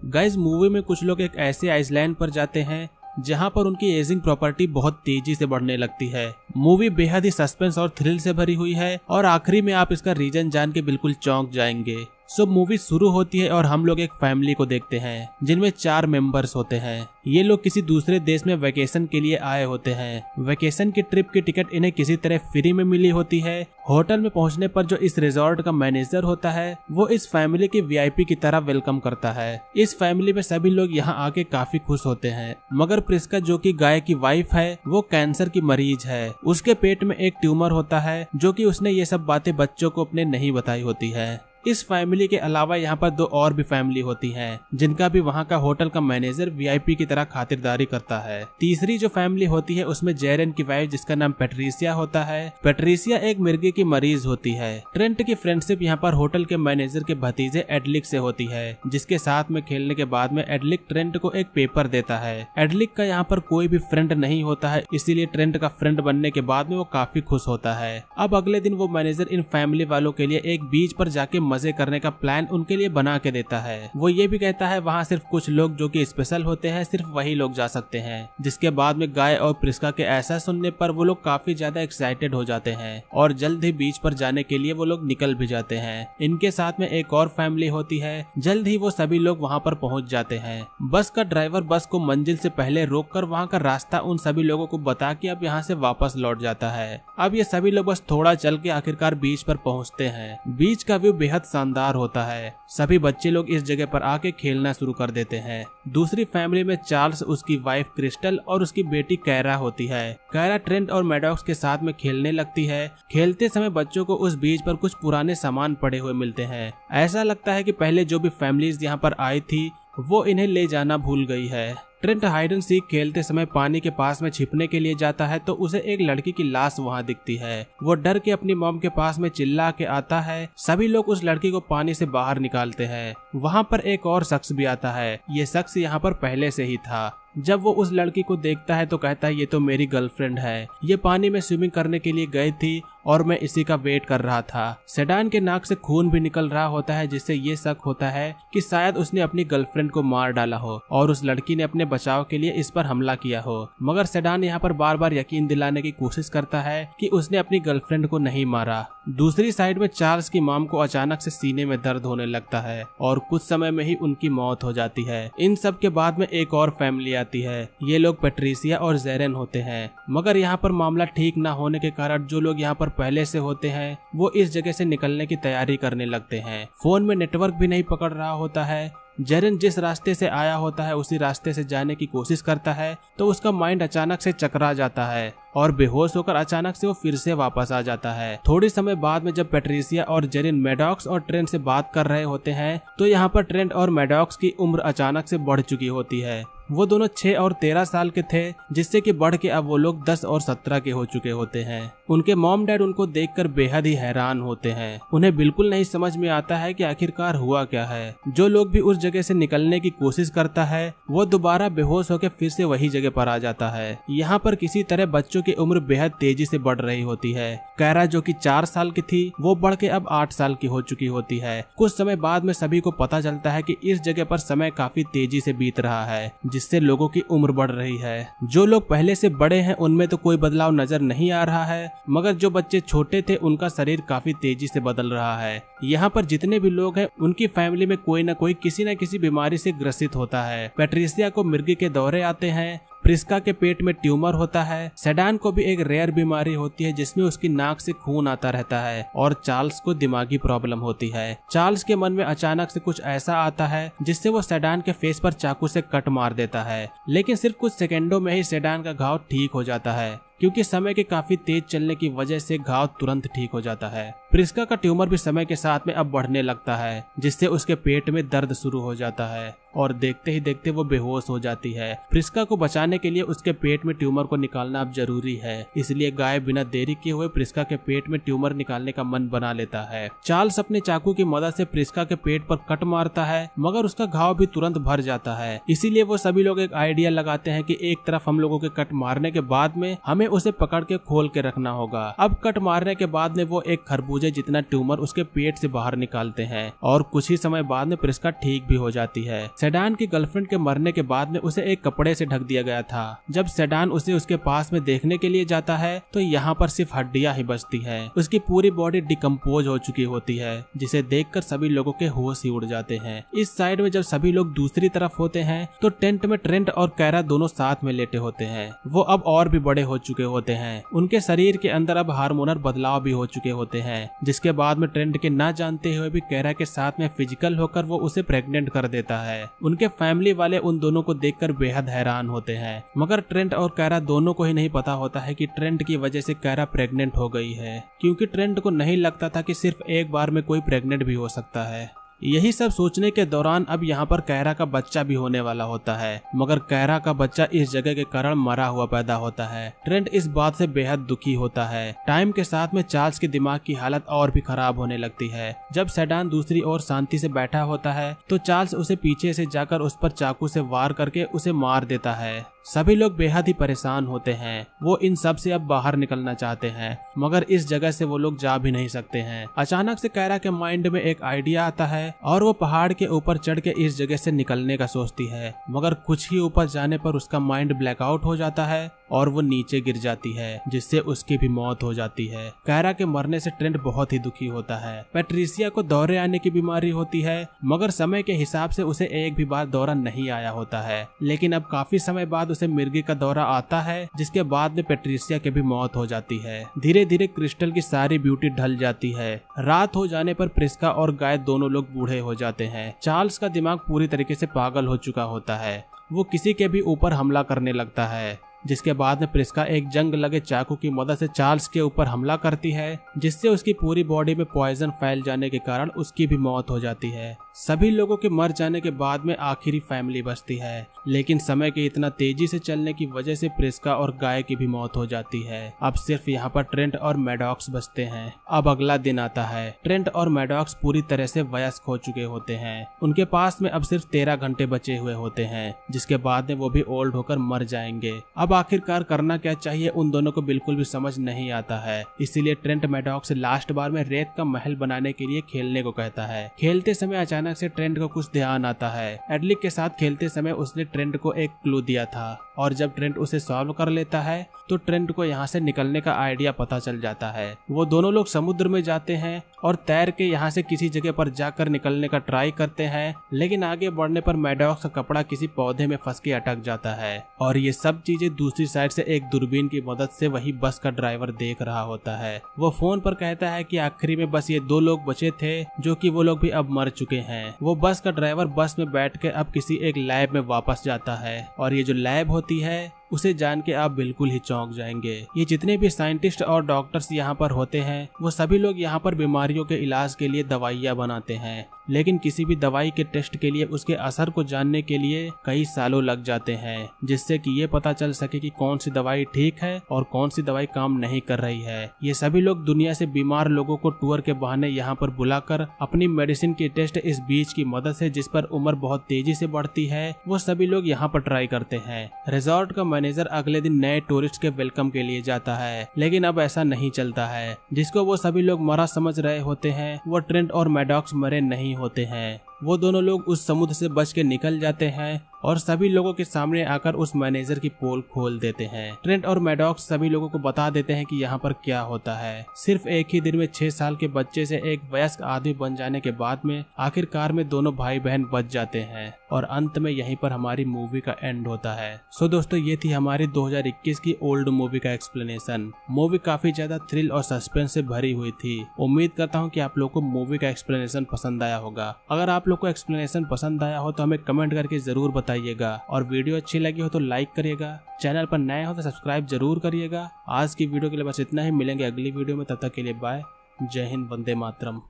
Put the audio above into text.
Guys, movie में कुछ लोग एक ऐसे आइसलैंड पर जाते हैं जहां पर उनकी एजिंग प्रॉपर्टी बहुत तेजी से बढ़ने लगती है। मूवी बेहद ही सस्पेंस और थ्रिल से भरी हुई है और आखिरी में आप इसका रीजन जान के बिल्कुल चौंक जाएंगे। सो मूवी शुरू होती है और हम लोग एक फैमिली को देखते हैं जिनमें 4 मेंबर्स होते हैं। ये लोग किसी दूसरे देश में वेकेशन के लिए आए होते हैं। वेकेशन की ट्रिप की टिकट इन्हें किसी तरह फ्री में मिली होती है। होटल में पहुंचने पर जो इस रिजॉर्ट का मैनेजर होता है वो इस फैमिली की वीआईपी की तरह वेलकम करता है। इस फैमिली में सभी लोग यहाँ आके काफी खुश होते हैं, मगर प्रिस्का जो कि गाय की वाइफ है वो कैंसर की मरीज है। उसके पेट में एक ट्यूमर होता है जो कि उसने ये सब बातें बच्चों को अपने नहीं बताई होती है। इस फैमिली के अलावा यहाँ पर 2 और भी फैमिली होती हैं, जिनका भी वहाँ का होटल का मैनेजर वीआईपी की तरह खातिरदारी करता है। तीसरी जो फैमिली होती है उसमें जेरेन की वाइफ जिसका नाम पैट्रिसिया होता है। पैट्रिसिया एक मिर्गी की मरीज होती है। ट्रेंट की फ्रेंडशिप यहाँ पर होटल के मैनेजर के भतीजे एडलिक से होती है, जिसके साथ में खेलने के बाद में एडलिक ट्रेंट को एक पेपर देता है। एडलिक का यहाँ पर कोई भी फ्रेंड नहीं होता है, इसीलिए ट्रेंट का फ्रेंड बनने के बाद में वो काफी खुश होता है। अब अगले दिन वो मैनेजर इन फैमिली वालों के लिए एक बीच पर जाके मजे करने का प्लान उनके लिए बना के देता है। वो ये भी कहता है वहाँ सिर्फ कुछ लोग जो कि स्पेशल होते हैं, सिर्फ वही लोग जा सकते हैं। जिसके बाद में गाय और प्रिस्का के ऐसा सुनने पर वो लोग काफी ज्यादा एक्साइटेड हो जाते हैं और जल्द ही बीच पर जाने के लिए वो लोग निकल भी जाते हैं। इनके साथ में एक और फैमिली होती है। जल्द ही वो सभी लोग वहाँ पर पहुँच जाते हैं। बस का ड्राइवर बस को मंजिल से पहले रोक कर वहाँ का रास्ता उन सभी लोगों को बता के अब यहाँ से वापस लौट जाता है। अब ये सभी लोग बस थोड़ा चल के आखिरकार बीच पर पहुँचते हैं। बीच का व्यू बेहद शानदार होता है। सभी बच्चे लोग इस जगह पर आके खेलना शुरू कर देते हैं। दूसरी फैमिली में चार्ल्स, उसकी वाइफ क्रिस्टल और उसकी बेटी कैरा होती है। कैरा ट्रेंट और मैडॉक्स के साथ में खेलने लगती है। खेलते समय बच्चों को उस बीच पर कुछ पुराने सामान पड़े हुए मिलते हैं। ऐसा लगता है कि पहले जो भी फैमिलीज यहाँ पर आई थी वो इन्हें ले जाना भूल गई है। ट्रेंट हाइड एंड सीक खेलते समय पानी के पास में छिपने के लिए जाता है तो उसे एक लड़की की लाश वहां दिखती है। वो डर के अपनी मॉम के पास में चिल्ला के आता है। सभी लोग उस लड़की को पानी से बाहर निकालते हैं। वहां पर एक और शख्स भी आता है। ये शख्स यहाँ पर पहले से ही था। जब वो उस लड़की को देखता है तो कहता है ये तो मेरी गर्लफ्रेंड है। ये पानी में स्विमिंग करने के लिए गई थी और मैं इसी का वेट कर रहा था। सेडान के नाक से खून भी निकल रहा होता है, जिससे ये शक होता है कि शायद उसने अपनी गर्लफ्रेंड को मार डाला हो और उस लड़की ने अपने बचाव के लिए इस पर हमला किया हो। मगर सेडान यहाँ पर बार बार यकीन दिलाने की कोशिश करता है कि उसने अपनी गर्लफ्रेंड को नहीं मारा। दूसरी साइड में चार्ल्स की मॉम को अचानक से सीने में दर्द होने लगता है और कुछ समय में ही उनकी मौत हो जाती है। इन सब के बाद में एक और फैमिली आती है। ये लोग पैट्रिसिया और जेरेन होते हैं। मगर यहाँ पर मामला ठीक ना होने के कारण जो लोग यहाँ पर पहले से होते हैं वो इस जगह से निकलने की तैयारी करने लगते हैं। फोन में नेटवर्क भी नहीं पकड़ रहा होता है। जेरेन जिस रास्ते से आया होता है उसी रास्ते से जाने की कोशिश करता है तो उसका माइंड अचानक से चकरा जाता है और बेहोश होकर अचानक से वो फिर से वापस आ जाता है। थोड़ी समय बाद में जब पैट्रिसिया और जेरेन मैडॉक्स और ट्रेंट से बात कर रहे होते हैं तो यहाँ पर ट्रेंट और मैडॉक्स की उम्र अचानक से बढ़ चुकी होती है। वो दोनों 6 और 13 साल के थे, जिससे कि बढ़ के अब वो लोग 10 और 17 के हो चुके होते हैं। उनके मॉम डैड उनको देखकर बेहद ही हैरान होते हैं। उन्हें बिल्कुल नहीं समझ में आता है कि आखिरकार हुआ क्या है। जो लोग भी उस जगह से निकलने की कोशिश करता है वो दोबारा बेहोश होकर फिर से वही जगह पर आ जाता है। यहाँ पर किसी तरह बच्चों की उम्र बेहद तेजी से बढ़ रही होती है। कैरा जो कि 4 साल की थी वो बढ़ के अब 8 साल की हो चुकी होती है। कुछ समय बाद में सभी को पता चलता है कि इस जगह पर समय काफी तेजी से बीत रहा है, जिससे लोगों की उम्र बढ़ रही है। जो लोग पहले से बड़े हैं उनमें तो कोई बदलाव नजर नहीं आ रहा है, मगर जो बच्चे छोटे थे उनका शरीर काफी तेजी से बदल रहा है। यहाँ पर जितने भी लोग हैं उनकी फैमिली में कोई न कोई किसी न किसी बीमारी से ग्रसित होता है। पैट्रिसिया को मिर्गी के दौरे आते हैं। प्रिस्का के पेट में ट्यूमर होता है। सेडान को भी एक रेयर बीमारी होती है जिसमें उसकी नाक से खून आता रहता है और चार्ल्स को दिमागी प्रॉब्लम होती है। चार्ल्स के मन में अचानक से कुछ ऐसा आता है जिससे वो सेडान के फेस पर चाकू से कट मार देता है, लेकिन सिर्फ कुछ सेकंडों में ही सेडान का घाव ठीक हो जाता है क्योंकि समय के काफी तेज चलने की वजह से घाव तुरंत ठीक हो जाता है। प्रिस्का का ट्यूमर भी समय के साथ में अब बढ़ने लगता है, जिससे उसके पेट में दर्द शुरू हो जाता है और देखते ही देखते वो बेहोश हो जाती है। प्रिस्का को बचाने के लिए उसके पेट में ट्यूमर को निकालना अब जरूरी है, इसलिए गाय बिना देरी किए हुए प्रिस्का के पेट में ट्यूमर निकालने का मन बना लेता है। चार्ल्स अपने चाकू की मदद से प्रिस्का के पेट पर कट मारता है, मगर उसका घाव भी तुरंत भर जाता है। इसीलिए वो सभी लोग एक आइडिया लगाते हैं कि एक तरफ हम लोगों के कट मारने के बाद में हमें उसे पकड़ के खोल के रखना होगा। अब कट मारने के बाद में वो एक खरबूजे जितना ट्यूमर उसके पेट से बाहर निकालते हैं और कुछ ही समय बाद में प्रिस्का ठीक भी हो जाती है। सेडान की गर्लफ्रेंड के मरने के बाद में उसे एक कपड़े से ढक दिया गया था। जब सेडान उसे उसके पास में देखने के लिए जाता है तो यहाँ पर सिर्फ हड्डियां ही बचती है। उसकी पूरी बॉडी डिकम्पोज हो चुकी होती है, जिसे देखकर सभी लोगों के होश ही उड़ जाते हैं। इस साइड में जब सभी लोग दूसरी तरफ होते हैं तो टेंट में ट्रेंट और कैरा दोनों साथ में लेटे होते हैं। वो अब और भी बड़े हो चुके होते हैं। उनके शरीर के अंदर अब हार्मोनल बदलाव भी हो चुके होते हैं, जिसके बाद में ट्रेंट के ना जानते हुए भी कैरा के साथ में फिजिकल होकर वो उसे प्रेग्नेंट कर देता है। उनके फैमिली वाले उन दोनों को देखकर बेहद हैरान होते हैं, मगर ट्रेंट और कैरा दोनों को ही नहीं पता होता है कि ट्रेंट की वजह से कैरा प्रेग्नेंट हो गई है, क्योंकि ट्रेंट को नहीं लगता था कि सिर्फ एक बार में कोई प्रेग्नेंट भी हो सकता है। यही सब सोचने के दौरान अब यहाँ पर कैरा का बच्चा भी होने वाला होता है, मगर कैरा का बच्चा इस जगह के कारण मरा हुआ पैदा होता है। ट्रेंट इस बात से बेहद दुखी होता है। टाइम के साथ में चार्ल्स की दिमाग की हालत और भी खराब होने लगती है। जब सेडान दूसरी ओर शांति से बैठा होता है तो चार्ल्स उसे पीछे से जाकर उस पर चाकू से वार करके उसे मार देता है। सभी लोग बेहद ही परेशान होते हैं। वो इन सब से अब बाहर निकलना चाहते हैं, मगर इस जगह से वो लोग जा भी नहीं सकते हैं। अचानक से कैरा के माइंड में एक आइडिया आता है और वो पहाड़ के ऊपर चढ़ के इस जगह से निकलने का सोचती है, मगर कुछ ही ऊपर जाने पर उसका माइंड ब्लैकआउट हो जाता है और वो नीचे गिर जाती है, जिससे उसकी भी मौत हो जाती है। कैरा के मरने से ट्रेंट बहुत ही दुखी होता है। पैट्रिसिया को दौरे आने की बीमारी होती है, मगर समय के हिसाब से उसे एक भी बार दौरा नहीं आया होता है। लेकिन अब काफी समय बाद उसे मिर्गी का दौरा आता है, जिसके बाद में पैट्रिसिया की भी मौत हो जाती है। धीरे धीरे क्रिस्टल की सारी ब्यूटी ढल जाती है। रात हो जाने पर प्रिस्का और गाय दोनों लोग बूढ़े हो जाते हैं। चार्ल्स का दिमाग पूरी तरीके से पागल हो चुका होता है। वो किसी के भी ऊपर हमला करने लगता है, जिसके बाद में प्रिस्का एक जंग लगे चाकू की मदद से चार्ल्स के ऊपर हमला करती है, जिससे उसकी पूरी बॉडी में पॉइजन फैल जाने के कारण उसकी भी मौत हो जाती है। सभी लोगों के मर जाने के बाद में आखिरी फैमिली बचती है, लेकिन समय के इतना तेजी से चलने की वजह से प्रिस्का और गाय की भी मौत हो जाती है। अब सिर्फ यहाँ पर ट्रेंट और मैडॉक्स बचते हैं। अब अगला दिन आता है। ट्रेंट और मैडॉक्स पूरी तरह से वयस्क हो चुके होते हैं। उनके पास में अब सिर्फ 13 घंटे बचे हुए होते हैं, जिसके बाद में वो भी ओल्ड होकर मर जाएंगे। अब आखिरकार करना क्या चाहिए उन दोनों को बिल्कुल भी समझ नहीं आता है। इसीलिए ट्रेंट मैडॉक्स से लास्ट बार में रेत का महल बनाने के लिए खेलने को कहता है। खेलते समय अचानक से ट्रेंट को कुछ ध्यान आता है। एडलिक के साथ खेलते समय उसने ट्रेंट को एक क्लू दिया था, और जब ट्रेंट उसे सॉल्व कर लेता है तो ट्रेंट को यहाँ से निकलने का आइडिया पता चल जाता है। वो दोनों लोग समुद्र में जाते हैं और तैर के यहाँ से किसी जगह पर जाकर निकलने का ट्राई करते हैं, लेकिन आगे बढ़ने पर मैडॉक्स का कपड़ा किसी पौधे में फंस के अटक जाता है। और ये सब चीजें दूसरी साइड से एक दूरबीन की मदद से वही बस का ड्राइवर देख रहा होता है। वो फोन पर कहता है कि आखिरी में बस ये 2 लोग बचे थे, जो कि वो लोग भी अब मर चुके हैं। वो बस का ड्राइवर बस में बैठ के अब किसी एक लैब में वापस जाता है, और ये जो लैब होती है उसे जान के आप बिल्कुल ही चौंक जाएंगे। ये जितने भी साइंटिस्ट और डॉक्टर्स यहाँ पर होते हैं, वो सभी लोग यहाँ पर बीमारियों के इलाज के लिए दवाइयाँ बनाते हैं, लेकिन किसी भी दवाई के टेस्ट के लिए उसके असर को जानने के लिए कई सालों लग जाते हैं, जिससे कि ये पता चल सके कि कौन सी दवाई ठीक है और कौन सी दवाई काम नहीं कर रही है। ये सभी लोग दुनिया से बीमार लोगों को टूर के बहाने यहाँ पर बुलाकर अपनी मेडिसिन की टेस्ट इस बीज की मदद से, जिस पर उम्र बहुत तेजी से बढ़ती है, वो सभी लोग यहाँ पर ट्राई करते हैं। रिजॉर्ट का मैनेजर अगले दिन नए टूरिस्ट के वेलकम के लिए जाता है, लेकिन अब ऐसा नहीं चलता है। जिसको वो सभी लोग मरा समझ रहे होते हैं, वो ट्रेंट और मैडॉक्स मरे नहीं होते हैं। वो दोनों लोग उस समुद्र से बच के निकल जाते हैं और सभी लोगों के सामने आकर उस मैनेजर की पोल खोल देते हैं। ट्रेंट और मैडॉक्स सभी लोगों को बता देते हैं कि यहाँ पर क्या होता है। सिर्फ एक ही दिन में 6 साल के बच्चे से एक वयस्क आदमी बन जाने के बाद में आखिरकार में दोनों भाई बहन बच जाते हैं, और अंत में यहीं पर हमारी मूवी का एंड होता है। सो दोस्तों, ये थी हमारी 2021 की ओल्ड मूवी का एक्सप्लेनेशन। मूवी काफी ज्यादा थ्रिल और सस्पेंस से भरी हुई थी। उम्मीद करता हूँ कि आप लोग को मूवी का एक्सप्लेनेशन पसंद आया होगा। अगर आप लोग को एक्सप्लेनेशन पसंद आया हो तो हमें कमेंट करके जरूर बताइएगा, और वीडियो अच्छी लगी हो तो लाइक करिएगा। चैनल पर नए हो तो सब्सक्राइब जरूर करिएगा। आज की वीडियो के लिए बस इतना ही। मिलेंगे अगली वीडियो में, तब तक के लिए बाय। जय हिंद, वंदे मातरम।